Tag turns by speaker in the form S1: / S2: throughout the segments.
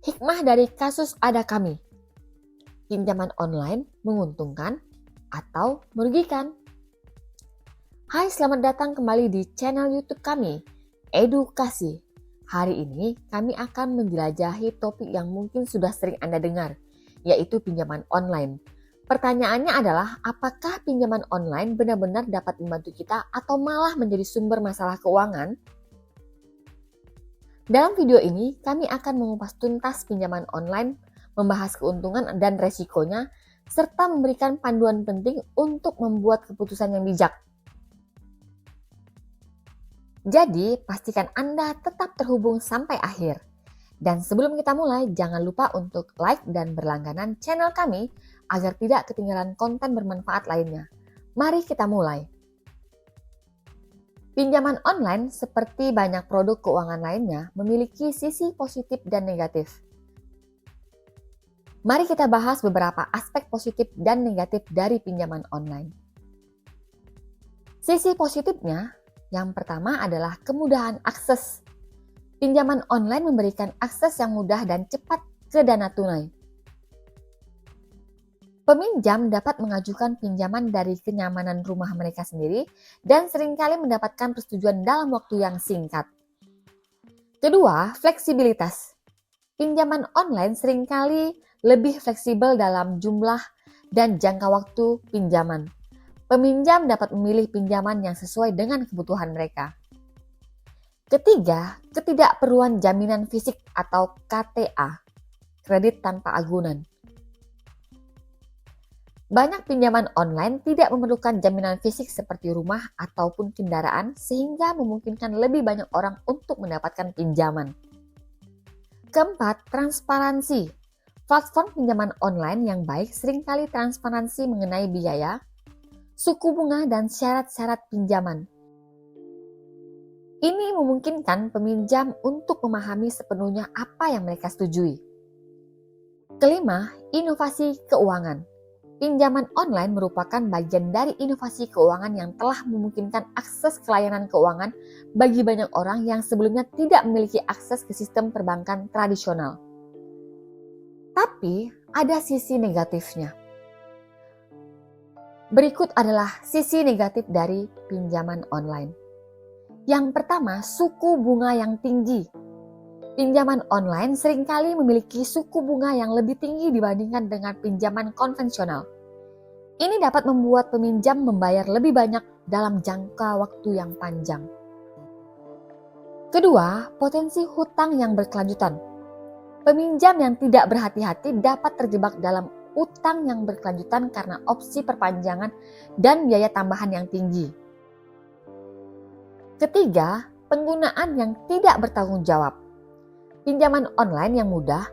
S1: Hikmah dari kasus ada kami. Pinjaman online menguntungkan atau merugikan? Hai, selamat datang kembali di channel YouTube kami, Edukasi. Hari ini kami akan menjelajahi topik yang mungkin sudah sering Anda dengar, yaitu pinjaman online. Pertanyaannya adalah, apakah pinjaman online benar-benar dapat membantu kita atau malah menjadi sumber masalah keuangan? Dalam video ini, kami akan mengupas tuntas pinjaman online, membahas keuntungan dan resikonya, serta memberikan panduan penting untuk membuat keputusan yang bijak. Jadi, pastikan Anda tetap terhubung sampai akhir. Dan sebelum kita mulai, jangan lupa untuk like dan berlangganan channel kami agar tidak ketinggalan konten bermanfaat lainnya. Mari kita mulai. Pinjaman online seperti banyak produk keuangan lainnya memiliki sisi positif dan negatif. Mari kita bahas beberapa aspek positif dan negatif dari pinjaman online. Sisi positifnya, yang pertama adalah kemudahan akses. Pinjaman online memberikan akses yang mudah dan cepat ke dana tunai. Peminjam dapat mengajukan pinjaman dari kenyamanan rumah mereka sendiri dan seringkali mendapatkan persetujuan dalam waktu yang singkat. Kedua, fleksibilitas. Pinjaman online seringkali lebih fleksibel dalam jumlah dan jangka waktu pinjaman. Peminjam dapat memilih pinjaman yang sesuai dengan kebutuhan mereka. Ketiga, ketidakperluan jaminan fisik atau KTA, kredit tanpa agunan. Banyak pinjaman online tidak memerlukan jaminan fisik seperti rumah ataupun kendaraan sehingga memungkinkan lebih banyak orang untuk mendapatkan pinjaman. Keempat, transparansi. Platform pinjaman online yang baik seringkali transparansi mengenai biaya, suku bunga, dan syarat-syarat pinjaman. Ini memungkinkan peminjam untuk memahami sepenuhnya apa yang mereka setujui. Kelima, inovasi keuangan. Pinjaman online merupakan bagian dari inovasi keuangan yang telah memungkinkan akses ke layanan keuangan bagi banyak orang yang sebelumnya tidak memiliki akses ke sistem perbankan tradisional. Tapi ada sisi negatifnya. Berikut adalah sisi negatif dari pinjaman online. Yang pertama, suku bunga yang tinggi. Pinjaman online seringkali memiliki suku bunga yang lebih tinggi dibandingkan dengan pinjaman konvensional. Ini dapat membuat peminjam membayar lebih banyak dalam jangka waktu yang panjang. Kedua, potensi hutang yang berkelanjutan. Peminjam yang tidak berhati-hati dapat terjebak dalam utang yang berkelanjutan karena opsi perpanjangan dan biaya tambahan yang tinggi. Ketiga, penggunaan yang tidak bertanggung jawab. Pinjaman online yang mudah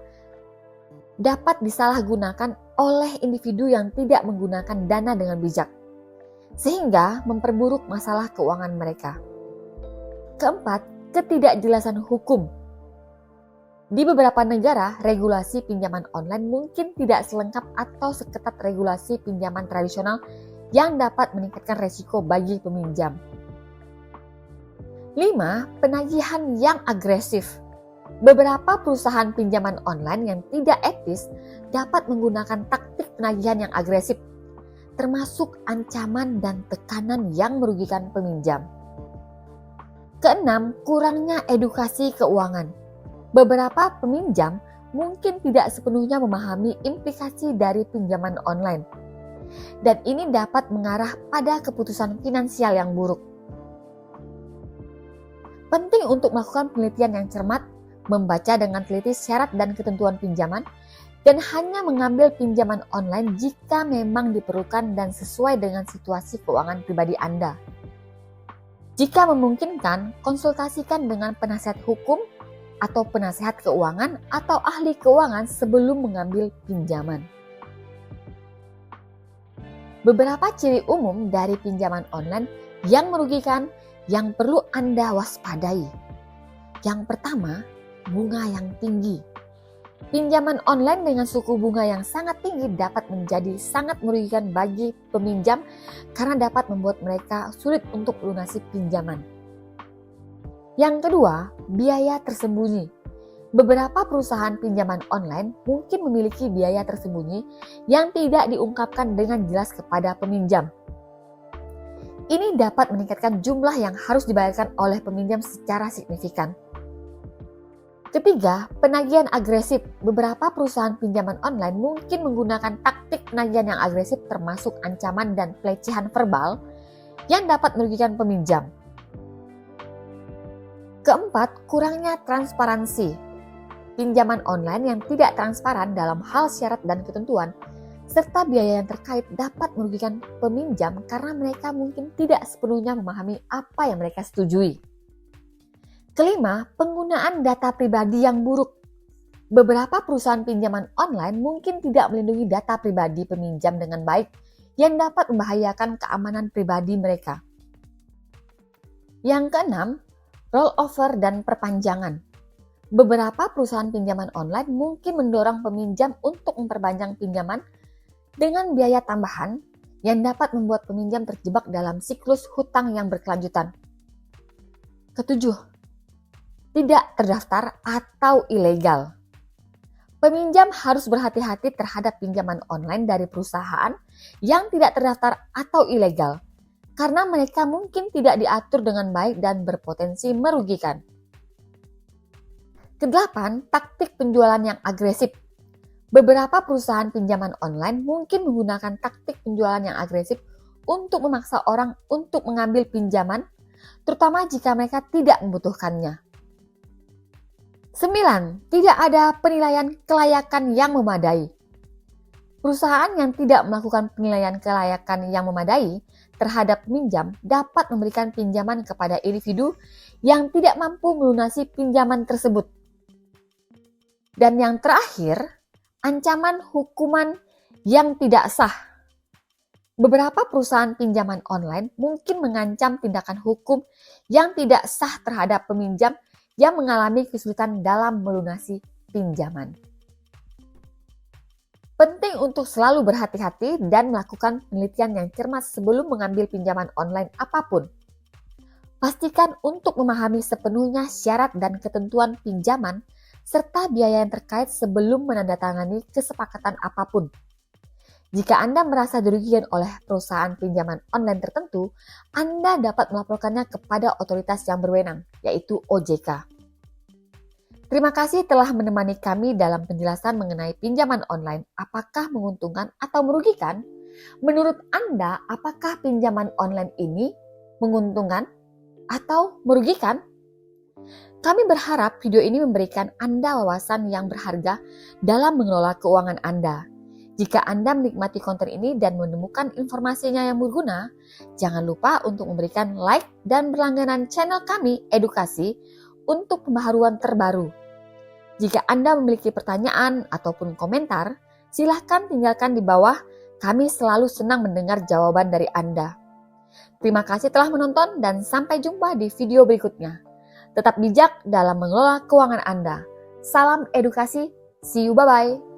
S1: dapat disalahgunakan oleh individu yang tidak menggunakan dana dengan bijak, sehingga memperburuk masalah keuangan mereka. Keempat, ketidakjelasan hukum. Di beberapa negara, regulasi pinjaman online mungkin tidak selengkap atau seketat regulasi pinjaman tradisional yang dapat meningkatkan resiko bagi peminjam. 5. Penagihan yang agresif. Beberapa perusahaan pinjaman online yang tidak etis dapat menggunakan taktik penagihan yang agresif, termasuk ancaman dan tekanan yang merugikan peminjam. Keenam, kurangnya edukasi keuangan. Beberapa peminjam mungkin tidak sepenuhnya memahami implikasi dari pinjaman online, dan ini dapat mengarah pada keputusan finansial yang buruk. Penting untuk melakukan penelitian yang cermat, membaca dengan teliti syarat dan ketentuan pinjaman, dan hanya mengambil pinjaman online jika memang diperlukan dan sesuai dengan situasi keuangan pribadi Anda. Jika memungkinkan, konsultasikan dengan penasihat hukum atau penasehat keuangan atau ahli keuangan sebelum mengambil pinjaman. Beberapa ciri umum dari pinjaman online yang merugikan yang perlu Anda waspadai. Yang pertama, bunga yang tinggi. Pinjaman online dengan suku bunga yang sangat tinggi dapat menjadi sangat merugikan bagi peminjam karena dapat membuat mereka sulit untuk melunasi pinjaman. Yang kedua, biaya tersembunyi. Beberapa perusahaan pinjaman online mungkin memiliki biaya tersembunyi yang tidak diungkapkan dengan jelas kepada peminjam. Ini dapat meningkatkan jumlah yang harus dibayarkan oleh peminjam secara signifikan. Ketiga, penagihan agresif. Beberapa perusahaan pinjaman online mungkin menggunakan taktik penagihan yang agresif termasuk ancaman dan pelecehan verbal yang dapat merugikan peminjam. Keempat, kurangnya transparansi. Pinjaman online yang tidak transparan dalam hal syarat dan ketentuan serta biaya yang terkait dapat merugikan peminjam karena mereka mungkin tidak sepenuhnya memahami apa yang mereka setujui. Kelima, penggunaan data pribadi yang buruk. Beberapa perusahaan pinjaman online mungkin tidak melindungi data pribadi peminjam dengan baik yang dapat membahayakan keamanan pribadi mereka. Yang keenam, rollover dan perpanjangan. Beberapa perusahaan pinjaman online mungkin mendorong peminjam untuk memperpanjang pinjaman dengan biaya tambahan yang dapat membuat peminjam terjebak dalam siklus hutang yang berkelanjutan. Ketujuh, tidak terdaftar atau ilegal. Peminjam harus berhati-hati terhadap pinjaman online dari perusahaan yang tidak terdaftar atau ilegal, karena mereka mungkin tidak diatur dengan baik dan berpotensi merugikan. Kedelapan, taktik penjualan yang agresif. Beberapa perusahaan pinjaman online mungkin menggunakan taktik penjualan yang agresif untuk memaksa orang untuk mengambil pinjaman, terutama jika mereka tidak membutuhkannya. 9. Tidak ada penilaian kelayakan yang memadai. Perusahaan yang tidak melakukan penilaian kelayakan yang memadai terhadap peminjam dapat memberikan pinjaman kepada individu yang tidak mampu melunasi pinjaman tersebut. Dan yang terakhir, ancaman hukuman yang tidak sah. Beberapa perusahaan pinjaman online mungkin mengancam tindakan hukum yang tidak sah terhadap peminjam yang mengalami kesulitan dalam melunasi pinjaman. Penting untuk selalu berhati-hati dan melakukan penelitian yang cermat sebelum mengambil pinjaman online apapun. Pastikan untuk memahami sepenuhnya syarat dan ketentuan pinjaman serta biaya yang terkait sebelum menandatangani kesepakatan apapun. Jika Anda merasa dirugikan oleh perusahaan pinjaman online tertentu, Anda dapat melaporkannya kepada otoritas yang berwenang, yaitu OJK. Terima kasih telah menemani kami dalam penjelasan mengenai pinjaman online, apakah menguntungkan atau merugikan? Menurut Anda, apakah pinjaman online ini menguntungkan atau merugikan? Kami berharap video ini memberikan Anda wawasan yang berharga dalam mengelola keuangan Anda. Jika Anda menikmati konten ini dan menemukan informasinya yang berguna, jangan lupa untuk memberikan like dan berlangganan channel kami Edukasi untuk pembaharuan terbaru. Jika Anda memiliki pertanyaan ataupun komentar, silahkan tinggalkan di bawah. Kami selalu senang mendengar jawaban dari Anda. Terima kasih telah menonton dan sampai jumpa di video berikutnya. Tetap bijak dalam mengelola keuangan Anda. Salam edukasi, see you, bye-bye.